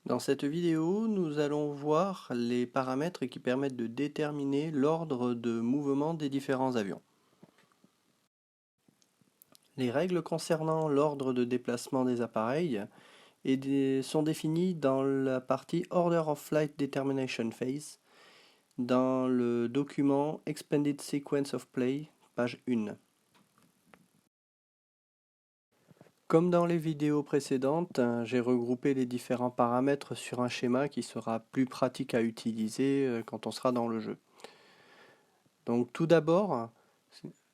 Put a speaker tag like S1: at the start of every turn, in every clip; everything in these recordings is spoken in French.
S1: Dans cette vidéo, nous allons voir les paramètres qui permettent de déterminer l'ordre de mouvement des différents avions. Les règles concernant l'ordre de déplacement des appareils sont définies dans la partie Order of Flight Determination Phase, dans le document Expanded Sequence of Play, page 1. Comme dans les vidéos précédentes, j'ai regroupé les différents paramètres sur un schéma qui sera plus pratique à utiliser quand on sera dans le jeu. Donc tout d'abord,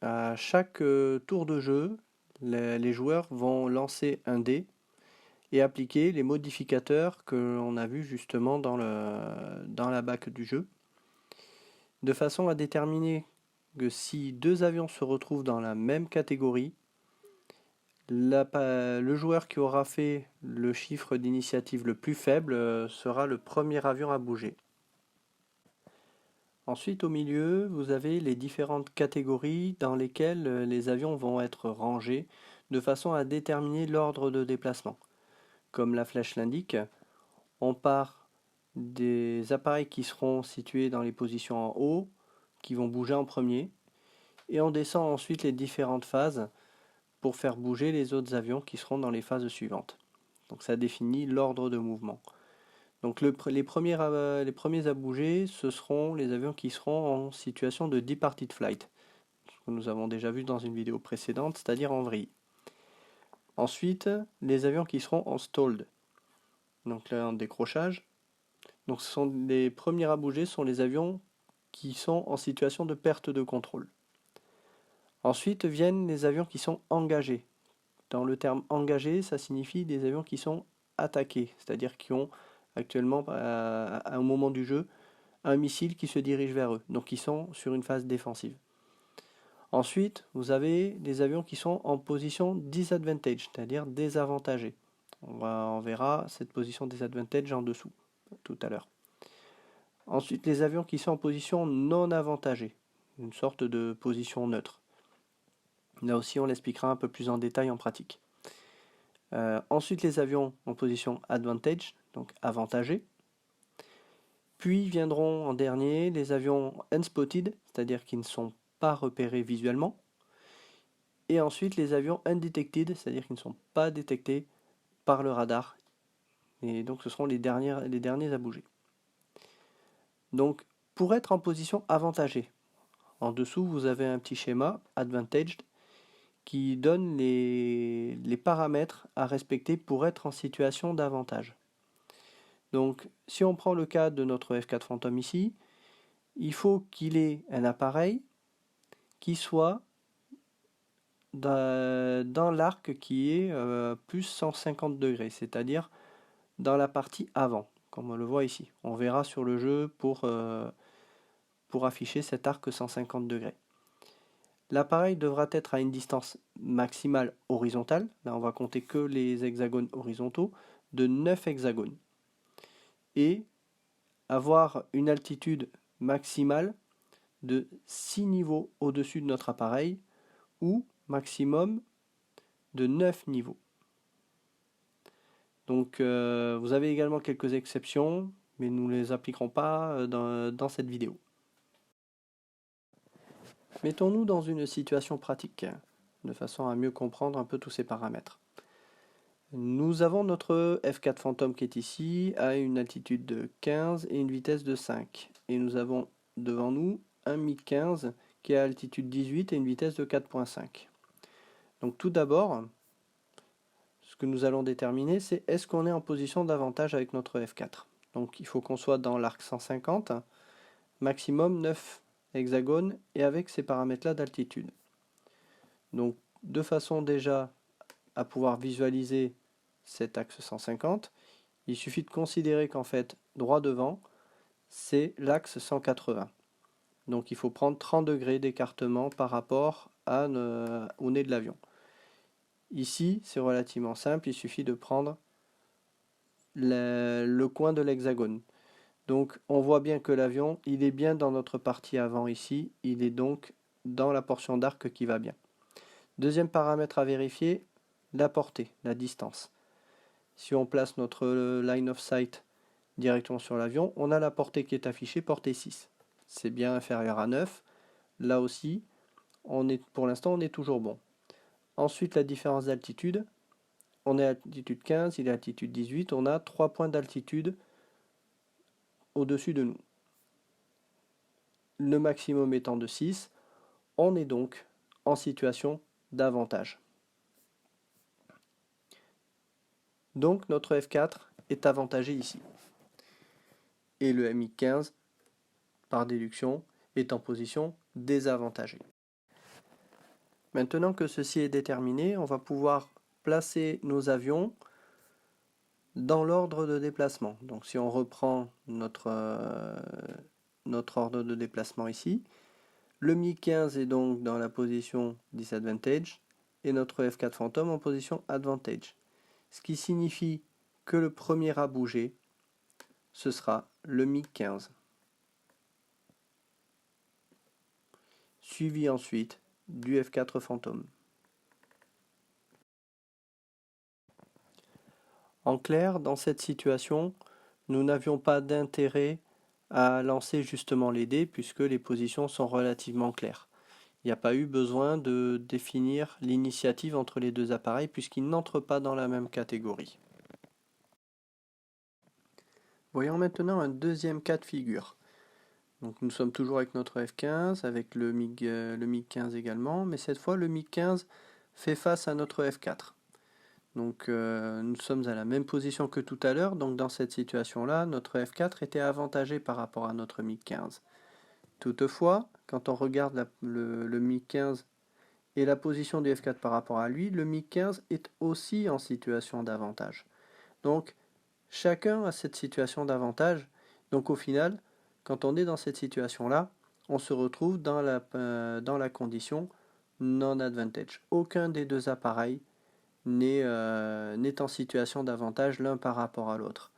S1: à chaque tour de jeu, les joueurs vont lancer un dé et appliquer les modificateurs que l'on a vus justement dans la bac du jeu, de façon à déterminer que si deux avions se retrouvent dans la même catégorie, le joueur qui aura fait le chiffre d'initiative le plus faible sera le premier avion à bouger. Ensuite, au milieu, vous avez les différentes catégories dans lesquelles les avions vont être rangés de façon à déterminer l'ordre de déplacement. Comme la flèche l'indique, on part des appareils qui seront situés dans les positions en haut, qui vont bouger en premier, et on descend ensuite les différentes phases pour faire bouger les autres avions qui seront dans les phases suivantes. Donc ça définit l'ordre de mouvement. Donc les premiers à bouger, ce seront les avions qui seront en situation de departed flight, ce que nous avons déjà vu dans une vidéo précédente, c'est-à-dire en vrille. Ensuite, les avions qui seront en stalled, donc là en décrochage. Donc les premiers à bouger sont les avions qui sont en situation de perte de contrôle. Ensuite viennent les avions qui sont engagés. Dans le terme engagé, ça signifie des avions qui sont attaqués, c'est-à-dire qui ont actuellement, à un moment du jeu, un missile qui se dirige vers eux, donc ils sont sur une phase défensive. Ensuite, vous avez des avions qui sont en position disadvantage, c'est-à-dire désavantagés. On verra cette position disadvantage en dessous, tout à l'heure. Ensuite, les avions qui sont en position non avantagée, une sorte de position neutre. Là aussi, on l'expliquera un peu plus en détail en pratique. Ensuite, les avions en position advantage, donc avantagés. Puis viendront en dernier les avions unspotted, c'est-à-dire qui ne sont pas repérés visuellement. Et ensuite les avions undetected, c'est-à-dire qui ne sont pas détectés par le radar. Et donc ce seront les derniers à bouger. Donc pour être en position avantagée, en dessous vous avez un petit schéma advantaged qui donne les paramètres à respecter pour être en situation d'avantage. Donc si on prend le cas de notre F4 Phantom ici, il faut qu'il ait un appareil qui soit dans l'arc qui est plus 150 degrés, c'est-à-dire dans la partie avant, comme on le voit ici. On verra sur le jeu pour afficher cet arc 150 degrés. L'appareil devra être à une distance maximale horizontale, là on va compter que les hexagones horizontaux, de 9 hexagones. Et avoir une altitude maximale de 6 niveaux au-dessus de notre appareil, ou maximum de 9 niveaux. Donc vous avez également quelques exceptions, mais nous ne les appliquerons pas dans cette vidéo. Mettons-nous dans une situation pratique, de façon à mieux comprendre un peu tous ces paramètres. Nous avons notre F4 Phantom qui est ici, à une altitude de 15 et une vitesse de 5. Et nous avons devant nous un Mi-15 qui est à altitude 18 et une vitesse de 4.5. Donc tout d'abord, ce que nous allons déterminer, c'est est-ce qu'on est en position d'avantage avec notre F4. Donc il faut qu'on soit dans l'arc 150, maximum 9 hexagones et avec ces paramètres-là d'altitude. Donc de façon déjà à pouvoir visualiser cet axe 150, il suffit de considérer qu'en fait, droit devant, c'est l'axe 180. Donc il faut prendre 30 degrés d'écartement par rapport au nez de l'avion. Ici, c'est relativement simple, il suffit de prendre le coin de l'hexagone. Donc on voit bien que l'avion, il est bien dans notre partie avant ici, il est donc dans la portion d'arc qui va bien. Deuxième paramètre à vérifier, la portée, la distance. Si on place notre line of sight directement sur l'avion, on a la portée qui est affichée, portée 6. C'est bien inférieur à 9. Là aussi, pour l'instant, on est toujours bon. Ensuite, la différence d'altitude. On est à altitude 15, il est à altitude 18. On a 3 points d'altitude au-dessus de nous. Le maximum étant de 6. On est donc en situation d'avantage. Donc notre F4 est avantagé ici. Et le MiG-15, par déduction, est en position désavantagée. Maintenant que ceci est déterminé, on va pouvoir placer nos avions dans l'ordre de déplacement. Donc si on reprend notre ordre de déplacement ici, le MiG-15 est donc dans la position disadvantage et notre F4 Phantom en position advantage. Ce qui signifie que le premier à bouger, ce sera le MiG-15. Suivi ensuite du F4 Phantom. En clair, dans cette situation, nous n'avions pas d'intérêt à lancer justement les dés puisque les positions sont relativement claires. Il n'y a pas eu besoin de définir l'initiative entre les deux appareils puisqu'ils n'entrent pas dans la même catégorie. Voyons maintenant un deuxième cas de figure. Donc nous sommes toujours avec notre F15, avec le MiG-15 également, mais cette fois le MiG-15 fait face à notre F4. Donc nous sommes à la même position que tout à l'heure, donc dans cette situation-là, notre F4 était avantagé par rapport à notre MiG-15. Toutefois, quand on regarde le MiG-15 et la position du F4 par rapport à lui, le MiG-15 est aussi en situation d'avantage. Donc chacun a cette situation d'avantage, donc au final, quand on est dans cette situation-là, on se retrouve dans la condition non-advantage. Aucun des deux appareils n'est en situation d'avantage l'un par rapport à l'autre.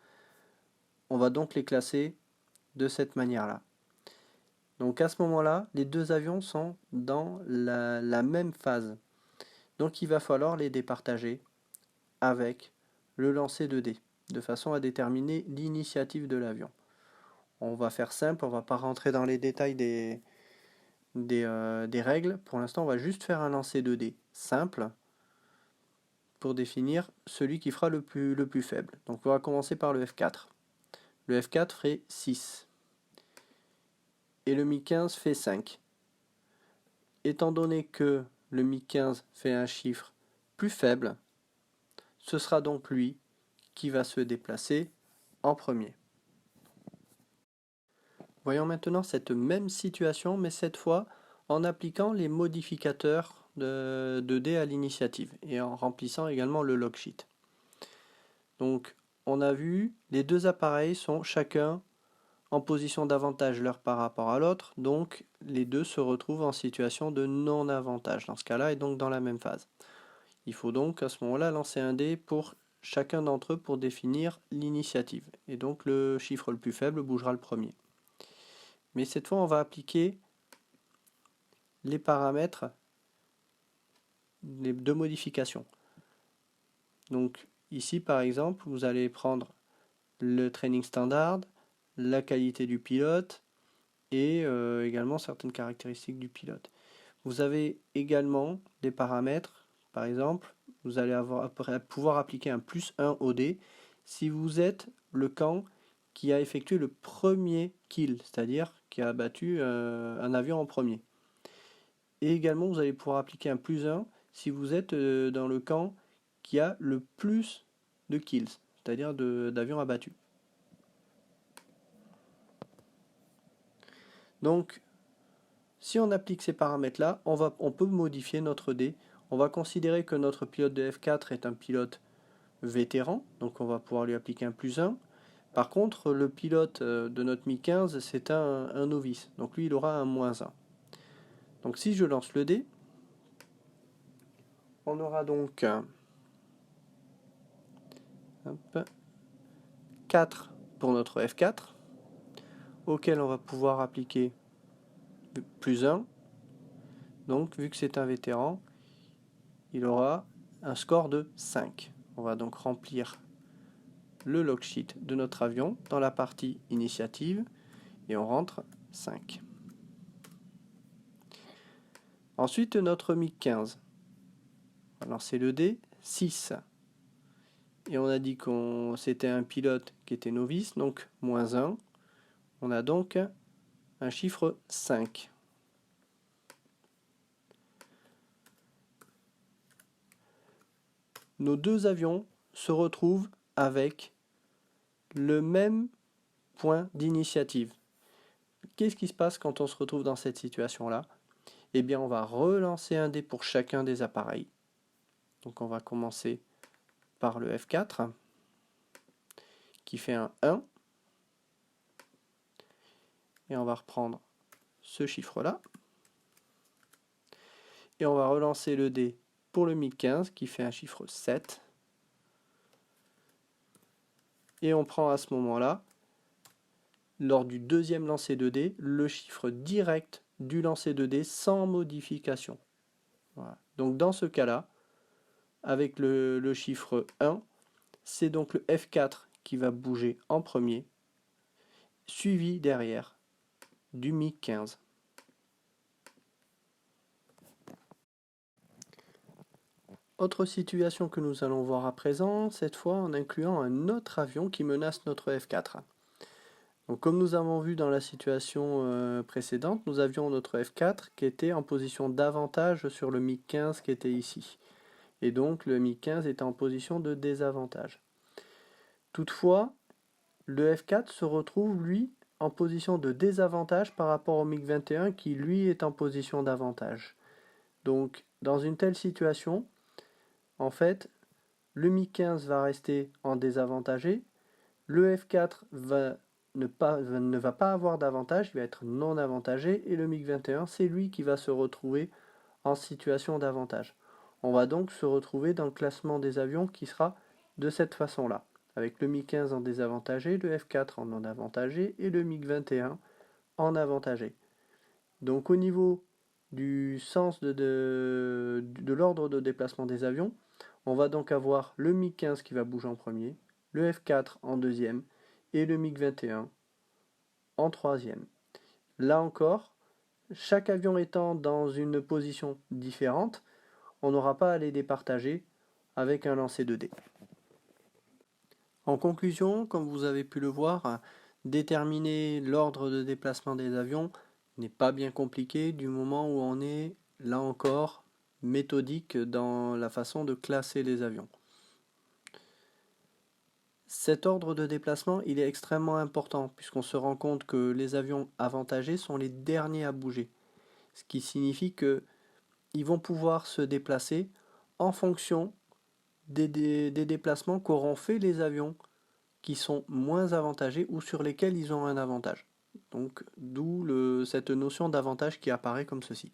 S1: On va donc les classer de cette manière-là. Donc à ce moment-là, les deux avions sont dans la même phase. Donc il va falloir les départager avec le lancer de dés, de façon à déterminer l'initiative de l'avion. On va faire simple, on ne va pas rentrer dans les détails des règles. Pour l'instant, on va juste faire un lancer de dés simple pour définir celui qui fera le plus faible. Donc on va commencer par le F4. Le F4 ferait 6. Et le MiG-15 fait 5. Étant donné que le MiG-15 fait un chiffre plus faible, ce sera donc lui qui va se déplacer en premier. Voyons maintenant cette même situation, mais cette fois en appliquant les modificateurs de dés à l'initiative et en remplissant également le log sheet. Donc on a vu, les deux appareils sont chacun en position d'avantage l'un par rapport à l'autre, donc les deux se retrouvent en situation de non-avantage dans ce cas-là et donc dans la même phase. Il faut donc à ce moment-là lancer un dé pour chacun d'entre eux pour définir l'initiative. Et donc le chiffre le plus faible bougera le premier. Mais cette fois, on va appliquer les paramètres de modification. Donc ici, par exemple, vous allez prendre le training standard, la qualité du pilote et également certaines caractéristiques du pilote. Vous avez également des paramètres, par exemple, vous allez pouvoir appliquer un +1 au dé si vous êtes le camp qui a effectué le premier kill, c'est-à-dire qui a abattu un avion en premier. Et également, vous allez pouvoir appliquer un +1 si vous êtes dans le camp qui a le plus de kills, c'est-à-dire d'avions abattus. Donc, si on applique ces paramètres-là, on peut modifier notre dé. On va considérer que notre pilote de F4 est un pilote vétéran, donc on va pouvoir lui appliquer un +1. Par contre, le pilote de notre MiG-15, c'est un novice, donc lui il aura un -1. Donc si je lance le dé, on aura donc 4 pour notre F4, auquel on va pouvoir appliquer +1. Donc vu que c'est un vétéran, il aura un score de 5. On va donc remplir le log sheet de notre avion dans la partie initiative et on rentre 5. Ensuite, notre MiG 15. On va lancer le dé, 6. Et on a dit que c'était un pilote qui était novice, donc moins 1. On a donc un chiffre 5. Nos deux avions se retrouvent avec le même point d'initiative. Qu'est-ce qui se passe quand on se retrouve dans cette situation-là? Eh bien, on va relancer un dé pour chacun des appareils. Donc on va commencer par le F4 qui fait un 1. Et on va reprendre ce chiffre-là. Et on va relancer le dé pour le MiG 15 qui fait un chiffre 7. Et on prend à ce moment-là, lors du deuxième lancer de dés, le chiffre direct du lancer de dés sans modification. Voilà. Donc dans ce cas-là, avec le chiffre 1, c'est donc le F4 qui va bouger en premier, suivi derrière du MiG 15. Autre situation que nous allons voir à présent, cette fois en incluant un autre avion qui menace notre F4. Donc, comme nous avons vu dans la situation précédente, nous avions notre F4 qui était en position d'avantage sur le MiG 15 qui était ici. Et donc le MiG 15 était en position de désavantage. Toutefois, le F4 se retrouve lui en position de désavantage par rapport au MiG 21 qui lui est en position d'avantage. Donc dans une telle situation, en fait, le MiG 15 va rester en désavantagé, le F4 ne va pas avoir d'avantage, il va être non avantagé, et le MiG 21, c'est lui qui va se retrouver en situation d'avantage. On va donc se retrouver dans le classement des avions qui sera de cette façon-là, avec le MiG 15 en désavantagé, le F4 en non avantagé, et le MiG 21 en avantagé. Donc au niveau du sens de l'ordre de déplacement des avions, on va donc avoir le MiG 15 qui va bouger en premier, le F4 en deuxième et le MiG 21 en troisième. Là encore, chaque avion étant dans une position différente, on n'aura pas à les départager avec un lancer de dés. En conclusion, comme vous avez pu le voir, déterminer l'ordre de déplacement des avions n'est pas bien compliqué du moment où on est, là encore, méthodique dans la façon de classer les avions. Cet ordre de déplacement, il est extrêmement important puisqu'on se rend compte que les avions avantagés sont les derniers à bouger. Ce qui signifie qu'ils vont pouvoir se déplacer en fonction des déplacements qu'auront fait les avions qui sont moins avantagés ou sur lesquels ils ont un avantage. Donc d'où cette notion d'avantage qui apparaît comme ceci.